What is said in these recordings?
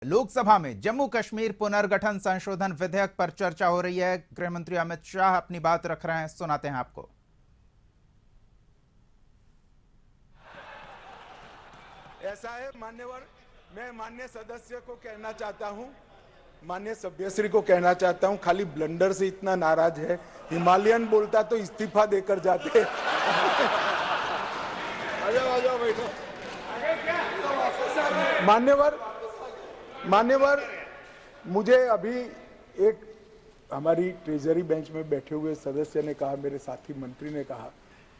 लोकसभा में जम्मू कश्मीर पुनर्गठन संशोधन विधेयक पर चर्चा हो रही है। गृह मंत्री अमित शाह अपनी बात रख रहे हैं, सुनाते हैं आपको। ऐसा है मान्यवर, मैं माननीय सदस्य को कहना चाहता हूं, माननीय सभ्यश्री को कहना चाहता हूं, खाली ब्लंडर से इतना नाराज है। हिमालयन बोलता तो इस्तीफा देकर जाते। आ जाओ बैठो। मान्यवर, मुझे अभी एक हमारी ट्रेजरी बेंच में बैठे हुए सदस्य ने कहा, मेरे साथी मंत्री ने कहा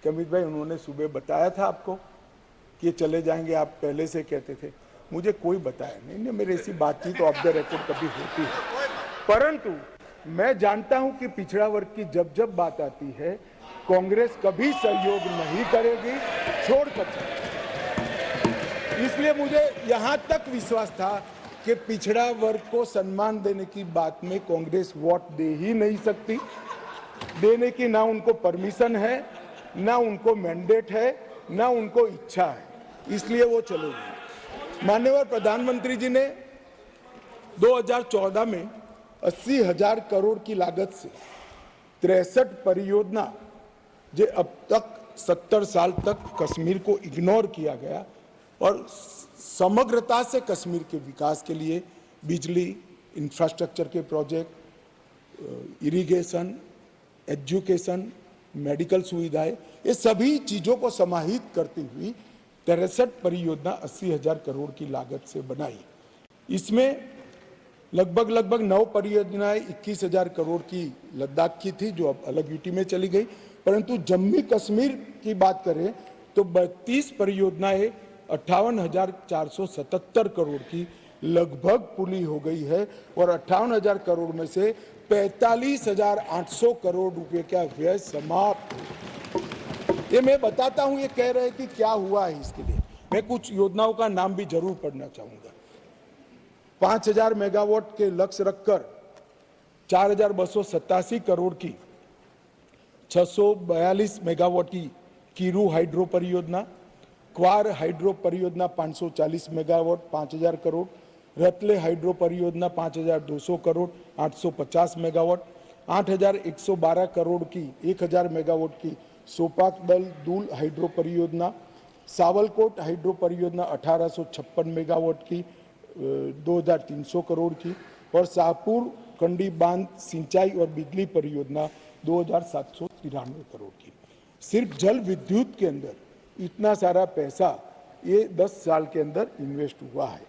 कि अमित भाई, उन्होंने सुबह बताया था आपको कि ये चले जाएंगे, आप पहले से कहते थे। मुझे कोई बताया नहीं, मेरे ऐसी बातचीत ऑफ द रिकॉर्ड कभी होती है, परंतु मैं जानता हूं कि पिछड़ा वर्ग की जब जब बात आती है, कांग्रेस कभी सहयोग नहीं करेगी, छोड़ कर। इसलिए मुझे यहां तक विश्वास था कि पिछड़ा वर्ग को सम्मान देने की बात में कांग्रेस वोट दे ही नहीं सकती, देने की ना उनको परमिशन है, ना उनको मैंडेट है, ना उनको इच्छा है, इसलिए वो चलेगी। माननीय प्रधानमंत्री जी ने 2014 में 80,000 करोड़ की लागत से 63 परियोजना, जो अब तक 70 साल तक कश्मीर को इग्नोर किया गया, और समग्रता से कश्मीर के विकास के लिए बिजली, इंफ्रास्ट्रक्चर के प्रोजेक्ट, इरिगेशन, एजुकेशन, मेडिकल सुविधाएं, ये सभी चीजों को समाहित करती हुई 63 परियोजना 80,000 करोड़ की लागत से बनाई। इसमें लगभग 9 परियोजनाएं 21,000 करोड़ की लद्दाख की थी, जो अब अलग यूटी में चली गई, परंतु जम्मू कश्मीर की बात करें तो 32 परियोजनाएं 58,477 करोड़ की लगभग पूरी हो गई है, और 58,000 करोड़ में से 45,800 करोड़ रुपए का व्यय समाप्त। ये मैं बताता हूं, ये कह रहे कि क्या हुआ है, इसके लिए मैं कुछ योजनाओं का नाम भी जरूर पढ़ना चाहूंगा। 5,000 मेगावाट के लक्ष्य रखकर 4,287 करोड़ की 642 मेगावाट की कीरू हाइड्रो परियोजना, क्वार हाइड्रो परियोजना 540 मेगावाट 5,000 करोड़, रतले हाइड्रो परियोजना 5,200 करोड़ 850 मेगावाट, 8,112 करोड़ की 1,000 मेगावाट की सोपाक दल दूल हाइड्रो परियोजना, सावलकोट हाइड्रो परियोजना 1,856 मेगावाट की 2,300 करोड़ की, और शाहपुर कंडी बांध सिंचाई और बिजली परियोजना 2,793 करोड़ की। सिर्फ जल विद्युत के अंदर इतना सारा पैसा ये 10 साल के अंदर इन्वेस्ट हुआ है,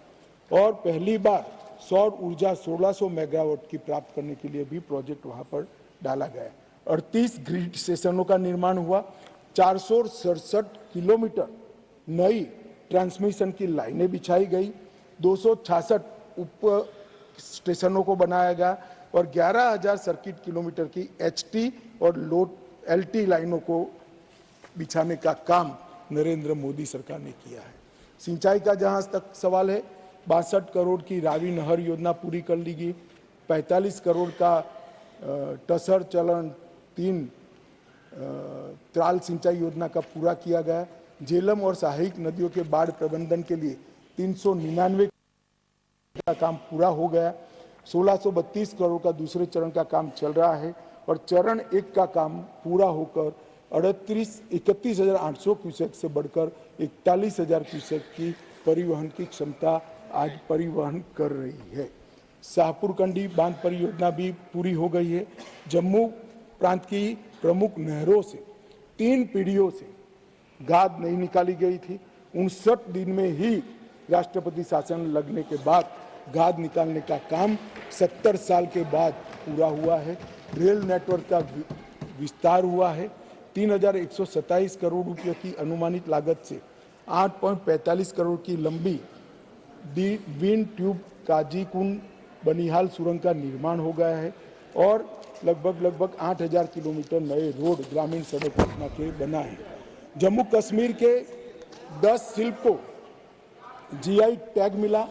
और पहली बार सौर ऊर्जा 1600 मेगावाट की प्राप्त करने के लिए भी प्रोजेक्ट वहां पर डाला गया। 38 ग्रिड स्टेशनों का निर्माण हुआ, 467 किलोमीटर नई ट्रांसमिशन की लाइनें बिछाई गई, 266 उप स्टेशनों को बनाया गया, और 11,000 सर्किट किलोमीटर की HT और लोड LT लाइनों को बिछाने का काम नरेंद्र मोदी सरकार ने किया है। सिंचाई का जहां तक सवाल है, 62 करोड़ की रावी नहर योजना पूरी कर ली गई, 45 करोड़ का टसर चलन 3 त्राल सिंचाई योजना का पूरा किया गया। झेलम और सहायक नदियों के बाढ़ प्रबंधन के लिए 399 का काम पूरा हो गया। 1632 करोड़ का दूसरे चरण का काम चल रहा है, और चरण 1 का काम पूरा होकर 31,800 क्यूसेक से बढ़कर 41,000 क्यूसेक की परिवहन की क्षमता आज परिवहन कर रही है। शाहपुर कंडी बांध परियोजना भी पूरी हो गई है। जम्मू प्रांत की प्रमुख नहरों से 3 पीढ़ियों से गाद नहीं निकाली गई थी, 59 दिन में ही राष्ट्रपति शासन लगने के बाद गाद निकालने का काम 70 साल के बाद पूरा हुआ है। रेल नेटवर्क का विस्तार हुआ है। 3,127 करोड़ रुपये की अनुमानित लागत से 8.45 करोड़ की लंबी विंड ट्यूब काजीकुंड बनिहाल सुरंग का निर्माण हो गया है, और लगभग 8,000 किलोमीटर नए रोड ग्रामीण सड़क योजना के बना है। जम्मू कश्मीर के 10 शिल्प को GI टैग मिला,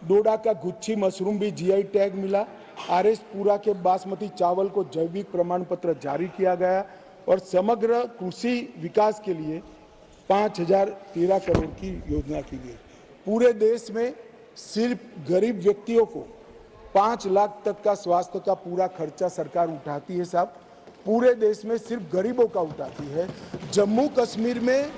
डोडा का गुच्छी मशरूम भी GI टैग मिला, RS पूरा के बासमती चावल को जैविक प्रमाण पत्र जारी किया गया, और समग्र कृषि विकास के लिए 5,013 करोड़ की योजना की गई। पूरे देश में सिर्फ गरीब व्यक्तियों को 5 लाख तक का स्वास्थ्य का पूरा खर्चा सरकार उठाती है साहब। पूरे देश में सिर्फ गरीबों का उठाती है। जम्मू कश्मीर में